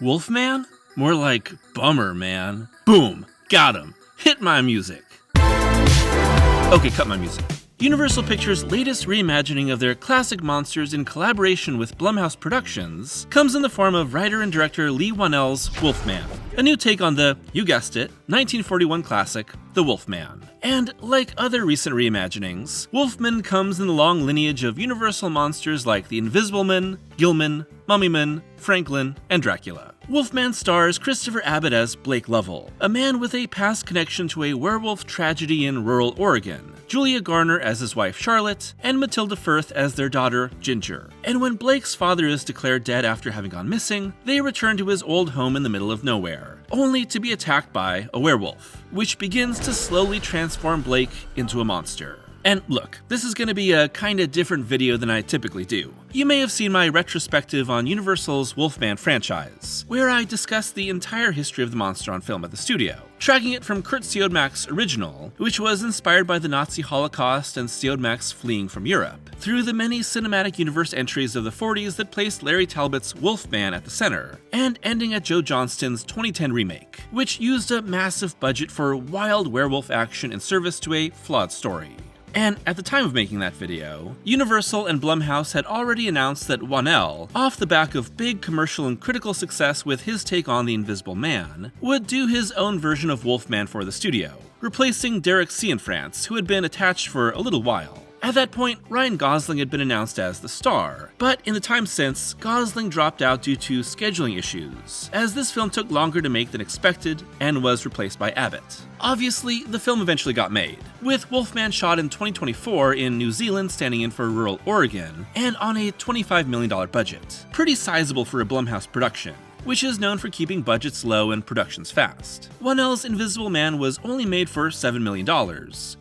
Wolfman? More like bummer, man. Boom! Got him. Hit my music. Okay, cut my music. Universal Pictures' latest reimagining of their classic monsters in collaboration with Blumhouse Productions comes in the form of writer and director Leigh Whannell's Wolfman, a new take on the, you guessed it, 1941 classic, The Wolfman. And like other recent reimaginings, Wolfman comes in the long lineage of Universal monsters like the Invisible Man, Gilman, Mummyman, Franklin, and Dracula. Wolfman stars Christopher Abbott as Blake Lovell, a man with a past connection to a werewolf tragedy in rural Oregon, Julia Garner as his wife Charlotte, and Matilda Firth as their daughter Ginger. And when Blake's father is declared dead after having gone missing, they return to his old home in the middle of nowhere, only to be attacked by a werewolf, which begins to slowly transform Blake into a monster. And look, this is going to be a kinda different video than I typically do. You may have seen my retrospective on Universal's Wolfman franchise, where I discuss the entire history of the monster on film at the studio, tracking it from Kurt Siodmak's original, which was inspired by the Nazi Holocaust and Siodmak's fleeing from Europe, through the many cinematic universe entries of the 40s that placed Larry Talbot's Wolfman at the center, and ending at Joe Johnston's 2010 remake, which used a massive budget for wild werewolf action in service to a flawed story. And at the time of making that video, Universal and Blumhouse had already announced that Whannell, off the back of big commercial and critical success with his take on The Invisible Man, would do his own version of Wolfman for the studio, replacing Derek Cianfrance, who had been attached for a little while. At that point, Ryan Gosling had been announced as the star, but in the time since, Gosling dropped out due to scheduling issues, as this film took longer to make than expected and was replaced by Abbott. Obviously, the film eventually got made, with Wolfman shot in 2024 in New Zealand standing in for rural Oregon, and on a $25 million budget. Pretty sizable for a Blumhouse production, which is known for keeping budgets low and productions fast. Whannell's Invisible Man was only made for $7 million,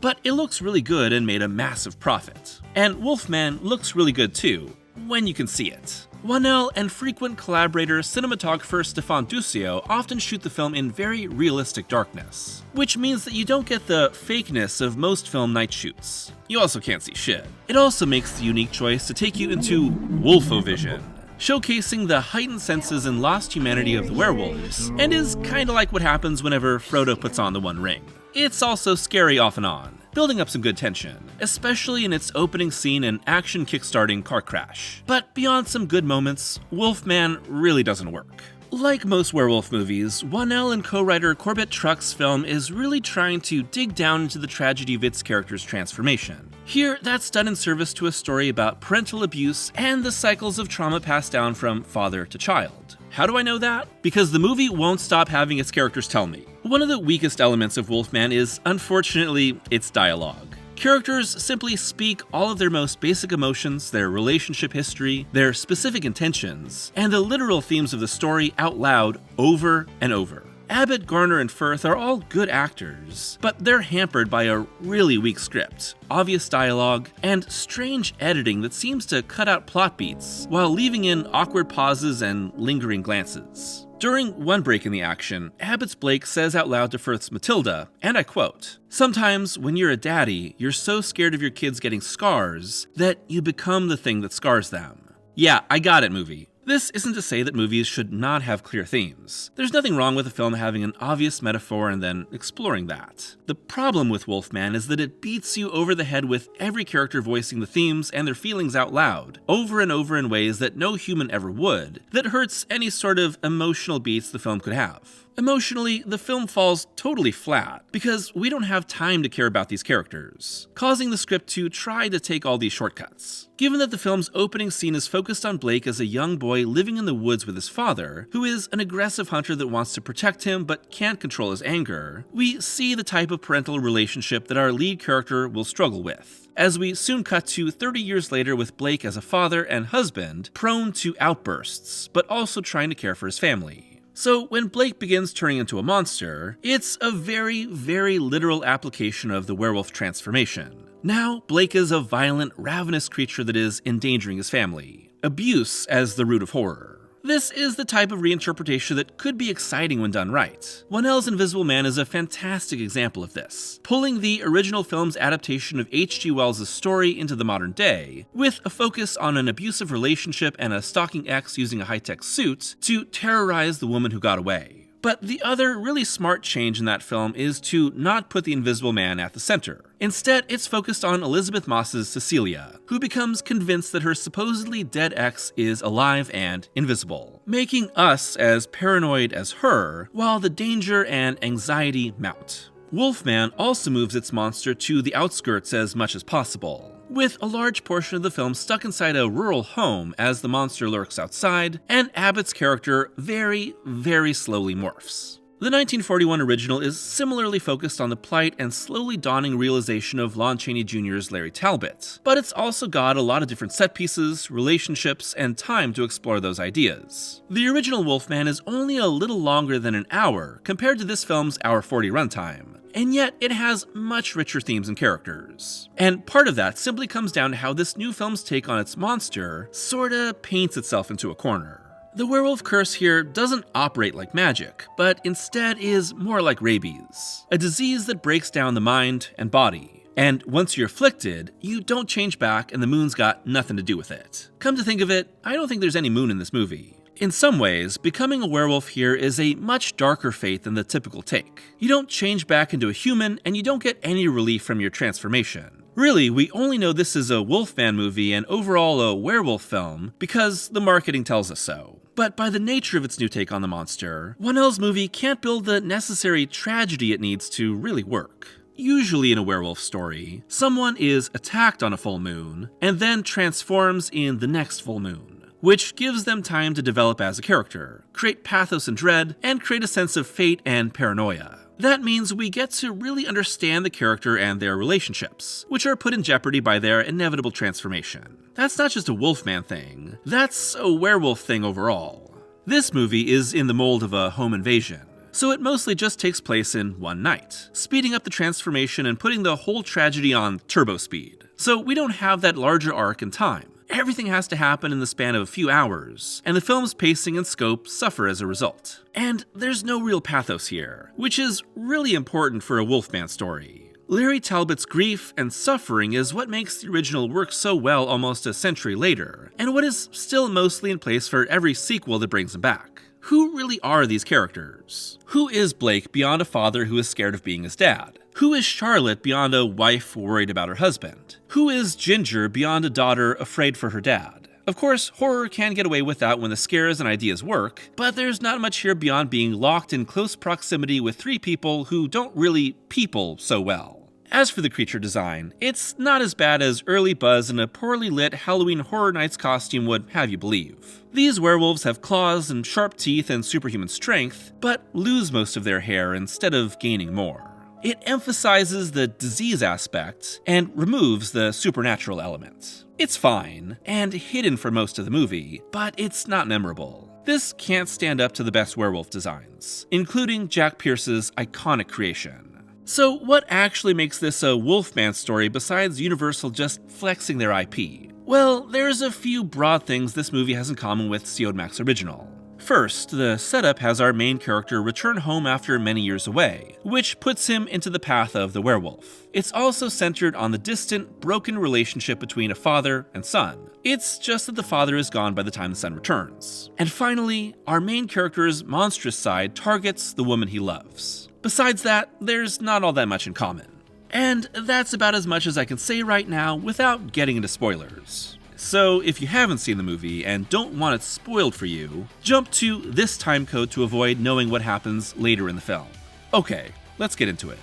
but it looks really good and made a massive profit. And Wolfman looks really good too, when you can see it. Whannell and frequent collaborator cinematographer Stefan Duccio often shoot the film in very realistic darkness, which means that you don't get the fakeness of most film night shoots. You also can't see shit. It also makes the unique choice to take you into Wolfovision, showcasing the heightened senses and lost humanity of the werewolves, and is kinda like what happens whenever Frodo puts on the One Ring. It's also scary off and on, building up some good tension, especially in its opening scene and action kickstarting car crash. But beyond some good moments, Wolfman really doesn't work. Like most werewolf movies, Whannell and co-writer Corbett Truck's film is really trying to dig down into the tragedy of its character's transformation. Here, that's done in service to a story about parental abuse and the cycles of trauma passed down from father to child. How do I know that? Because the movie won't stop having its characters tell me. One of the weakest elements of Wolfman is, unfortunately, its dialogue. Characters simply speak all of their most basic emotions, their relationship history, their specific intentions, and the literal themes of the story out loud over and over. Abbott, Garner, and Firth are all good actors, but they're hampered by a really weak script, obvious dialogue, and strange editing that seems to cut out plot beats while leaving in awkward pauses and lingering glances. During one break in the action, Abbott's Blake says out loud to Firth's Matilda, and I quote, "Sometimes when you're a daddy, you're so scared of your kids getting scars that you become the thing that scars them." Yeah, I got it, movie. This isn't to say that movies should not have clear themes. There's nothing wrong with a film having an obvious metaphor and then exploring that. The problem with Wolfman is that it beats you over the head with every character voicing the themes and their feelings out loud, over and over in ways that no human ever would, that hurts any sort of emotional beats the film could have. Emotionally, the film falls totally flat, because we don't have time to care about these characters, causing the script to try to take all these shortcuts. Given that the film's opening scene is focused on Blake as a young boy living in the woods with his father, who is an aggressive hunter that wants to protect him but can't control his anger, we see the type of parental relationship that our lead character will struggle with, as we soon cut to 30 years later with Blake as a father and husband, prone to outbursts, but also trying to care for his family. So when Blake begins turning into a monster, it's a very, very literal application of the werewolf transformation. Now, Blake is a violent, ravenous creature that is endangering his family. Abuse as the root of horror. This is the type of reinterpretation that could be exciting when done right. Whannell's Invisible Man is a fantastic example of this, pulling the original film's adaptation of H.G. Wells' story into the modern day, with a focus on an abusive relationship and a stalking ex using a high-tech suit to terrorize the woman who got away. But the other really smart change in that film is to not put the Invisible Man at the center. Instead, it's focused on Elizabeth Moss's Cecilia, who becomes convinced that her supposedly dead ex is alive and invisible, making us as paranoid as her, while the danger and anxiety mount. Wolfman also moves its monster to the outskirts as much as possible, with a large portion of the film stuck inside a rural home as the monster lurks outside, and Abbott's character very, very slowly morphs. The 1941 original is similarly focused on the plight and slowly dawning realization of Lon Chaney Jr.'s Larry Talbot, but it's also got a lot of different set pieces, relationships, and time to explore those ideas. The original Wolfman is only a little longer than an hour compared to this film's hour 40 runtime, and yet it has much richer themes and characters. And part of that simply comes down to how this new film's take on its monster sorta paints itself into a corner. The werewolf curse here doesn't operate like magic, but instead is more like rabies, a disease that breaks down the mind and body. And once you're afflicted, you don't change back and the moon's got nothing to do with it. Come to think of it, I don't think there's any moon in this movie. In some ways, becoming a werewolf here is a much darker fate than the typical take. You don't change back into a human, and you don't get any relief from your transformation. Really, we only know this is a Wolfman movie and overall a werewolf film because the marketing tells us so. But by the nature of its new take on the monster, Whannell's movie can't build the necessary tragedy it needs to really work. Usually in a werewolf story, someone is attacked on a full moon, and then transforms in the next full moon, which gives them time to develop as a character, create pathos and dread, and create a sense of fate and paranoia. That means we get to really understand the character and their relationships, which are put in jeopardy by their inevitable transformation. That's not just a Wolfman thing, that's a werewolf thing overall. This movie is in the mold of a home invasion, so it mostly just takes place in one night, speeding up the transformation and putting the whole tragedy on turbo speed. So we don't have that larger arc in time. Everything has to happen in the span of a few hours, and the film's pacing and scope suffer as a result. And there's no real pathos here, which is really important for a Wolfman story. Larry Talbot's grief and suffering is what makes the original work so well almost a century later, and what is still mostly in place for every sequel that brings him back. Who really are these characters? Who is Blake beyond a father who is scared of being his dad? Who is Charlotte beyond a wife worried about her husband? Who is Ginger beyond a daughter afraid for her dad? Of course, horror can get away with that when the scares and ideas work, but there's not much here beyond being locked in close proximity with three people who don't really people so well. As for the creature design, it's not as bad as early Buzz in a poorly lit Halloween Horror Nights costume would have you believe. These werewolves have claws and sharp teeth and superhuman strength, but lose most of their hair instead of gaining more. It emphasizes the disease aspect and removes the supernatural element. It's fine, and hidden for most of the movie, but it's not memorable. This can't stand up to the best werewolf designs, including Jack Pierce's iconic creation. So what actually makes this a Wolfman story besides Universal just flexing their IP? Well, there's a few broad things this movie has in common with Siodmak's original. First, the setup has our main character return home after many years away, which puts him into the path of the werewolf. It's also centered on the distant, broken relationship between a father and son. It's just that the father is gone by the time the son returns. And finally, our main character's monstrous side targets the woman he loves. Besides that, there's not all that much in common. And that's about as much as I can say right now without getting into spoilers. So if you haven't seen the movie and don't want it spoiled for you, jump to this timecode to avoid knowing what happens later in the film. Okay, let's get into it.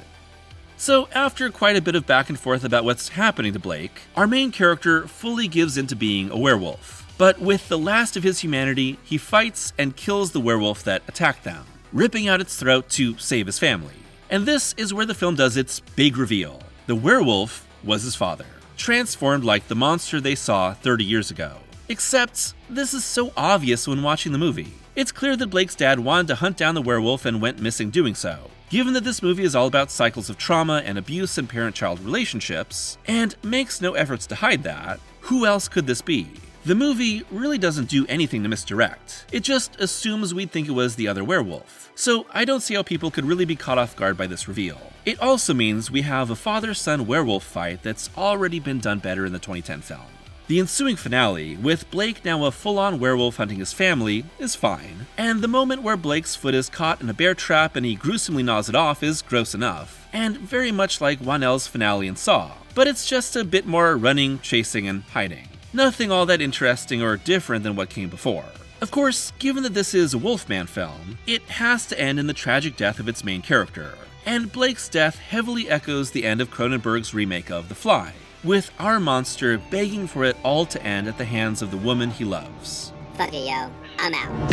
So after quite a bit of back and forth about what's happening to Blake, our main character fully gives into being a werewolf. But with the last of his humanity, he fights and kills the werewolf that attacked them, ripping out its throat to save his family. And this is where the film does its big reveal. The werewolf was his father, transformed like the monster they saw 30 years ago. Except, this is so obvious when watching the movie. It's clear that Blake's dad wanted to hunt down the werewolf and went missing doing so. Given that this movie is all about cycles of trauma and abuse in parent-child relationships, and makes no efforts to hide that, who else could this be? The movie really doesn't do anything to misdirect. It just assumes we'd think it was the other werewolf. So I don't see how people could really be caught off guard by this reveal. It also means we have a father-son werewolf fight that's already been done better in the 2010 film. The ensuing finale, with Blake now a full-on werewolf hunting his family, is fine. And the moment where Blake's foot is caught in a bear trap and he gruesomely gnaws it off is gross enough, and very much like Whannell's finale in Saw, but it's just a bit more running, chasing, and hiding. Nothing all that interesting or different than what came before. Of course, given that this is a Wolfman film, it has to end in the tragic death of its main character, and Blake's death heavily echoes the end of Cronenberg's remake of The Fly, with our monster begging for it all to end at the hands of the woman he loves. Fuck it, yo. I'm out.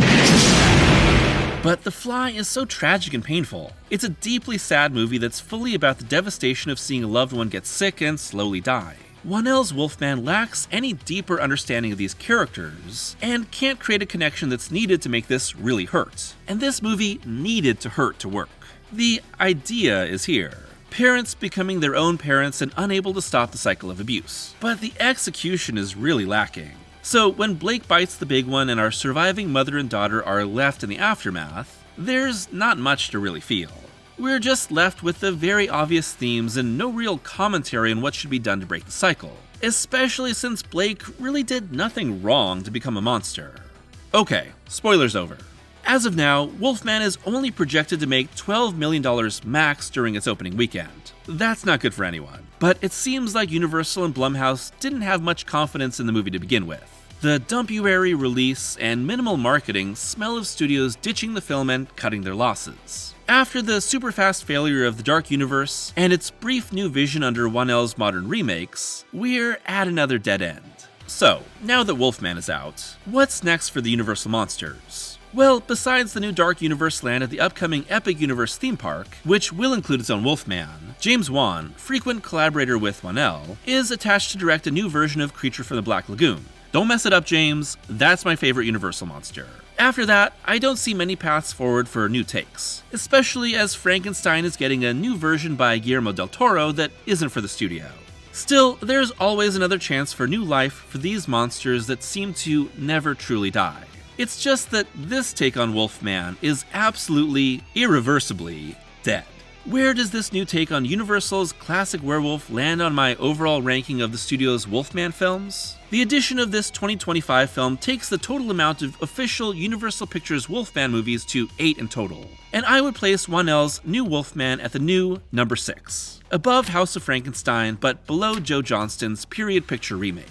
But The Fly is so tragic and painful. It's a deeply sad movie that's fully about the devastation of seeing a loved one get sick and slowly die. Whannell's Wolfman lacks any deeper understanding of these characters, and can't create a connection that's needed to make this really hurt. And this movie needed to hurt to work. The idea is here. Parents becoming their own parents and unable to stop the cycle of abuse. But the execution is really lacking. So when Blake bites the big one and our surviving mother and daughter are left in the aftermath, there's not much to really feel. We're just left with the very obvious themes and no real commentary on what should be done to break the cycle, especially since Blake really did nothing wrong to become a monster. Okay, spoilers over. As of now, Wolfman is only projected to make $12 million max during its opening weekend. That's not good for anyone, but it seems like Universal and Blumhouse didn't have much confidence in the movie to begin with. The dumpuary release and minimal marketing smell of studios ditching the film and cutting their losses. After the super fast failure of The Dark Universe and its brief new vision under Whannell's modern remakes, we're at another dead end. So, now that Wolfman is out, what's next for the Universal monsters? Well, besides the new Dark Universe land at the upcoming Epic Universe theme park, which will include its own Wolfman, James Wan, frequent collaborator with Whannell, is attached to direct a new version of Creature from the Black Lagoon. Don't mess it up, James. That's my favorite Universal monster. After that, I don't see many paths forward for new takes, especially as Frankenstein is getting a new version by Guillermo del Toro that isn't for the studio. Still, there's always another chance for new life for these monsters that seem to never truly die. It's just that this take on Wolfman is absolutely, irreversibly dead. Where does this new take on Universal's classic werewolf land on my overall ranking of the studio's Wolfman films? The addition of this 2025 film takes the total amount of official Universal Pictures Wolfman movies to 8 in total, and I would place Whannell's new Wolfman at the new number 6, above House of Frankenstein but below Joe Johnston's period picture remake.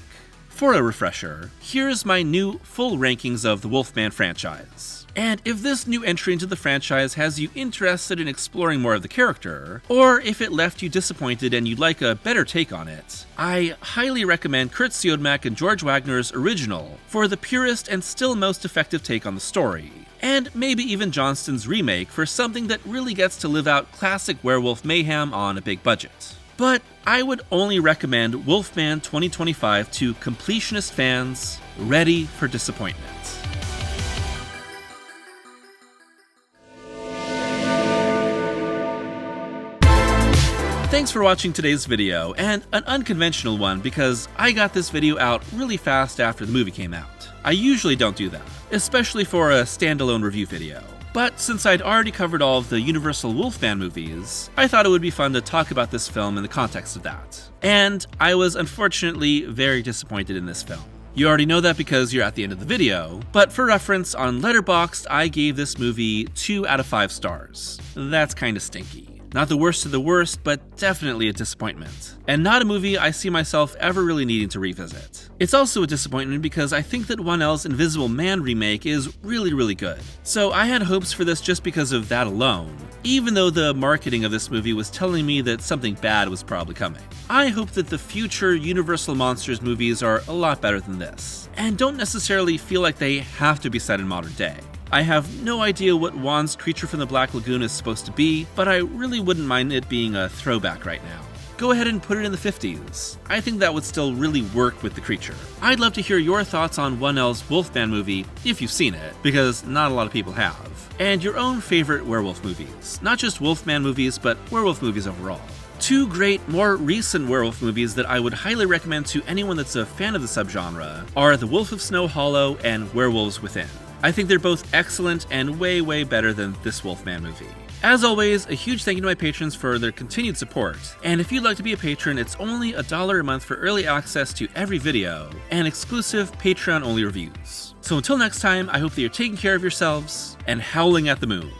For a refresher, here's my new full rankings of the Wolfman franchise. And if this new entry into the franchise has you interested in exploring more of the character, or if it left you disappointed and you'd like a better take on it, I highly recommend Kurt Siodmak and George Wagner's original for the purest and still most effective take on the story, and maybe even Johnston's remake for something that really gets to live out classic werewolf mayhem on a big budget. But I would only recommend Wolfman 2025 to completionist fans ready for disappointment. Thanks for watching today's video, and an unconventional one because I got this video out really fast after the movie came out. I usually don't do that, especially for a standalone review video. But since I'd already covered all of the Universal Wolfman movies, I thought it would be fun to talk about this film in the context of that. And I was unfortunately very disappointed in this film. You already know that because you're at the end of the video, but for reference, on Letterboxd I gave this movie 2 out of 5 stars. That's kinda stinky. Not the worst of the worst, but definitely a disappointment. And not a movie I see myself ever really needing to revisit. It's also a disappointment because I think that Whannell's Invisible Man remake is really good. So I had hopes for this just because of that alone, even though the marketing of this movie was telling me that something bad was probably coming. I hope that the future Universal Monsters movies are a lot better than this, and don't necessarily feel like they have to be set in modern day. I have no idea what Wan's Creature from the Black Lagoon is supposed to be, but I really wouldn't mind it being a throwback right now. Go ahead and put it in the 50s. I think that would still really work with the creature. I'd love to hear your thoughts on Whannell's Wolfman movie, if you've seen it, because not a lot of people have. And your own favorite werewolf movies. Not just Wolfman movies, but werewolf movies overall. Two great, more recent werewolf movies that I would highly recommend to anyone that's a fan of the subgenre are The Wolf of Snow Hollow and Werewolves Within. I think they're both excellent and way, way better than this Wolfman movie. As always, a huge thank you to my patrons for their continued support, and if you'd like to be a patron, it's only $1 a month for early access to every video and exclusive Patreon-only reviews. So until next time, I hope that you're taking care of yourselves and howling at the moon.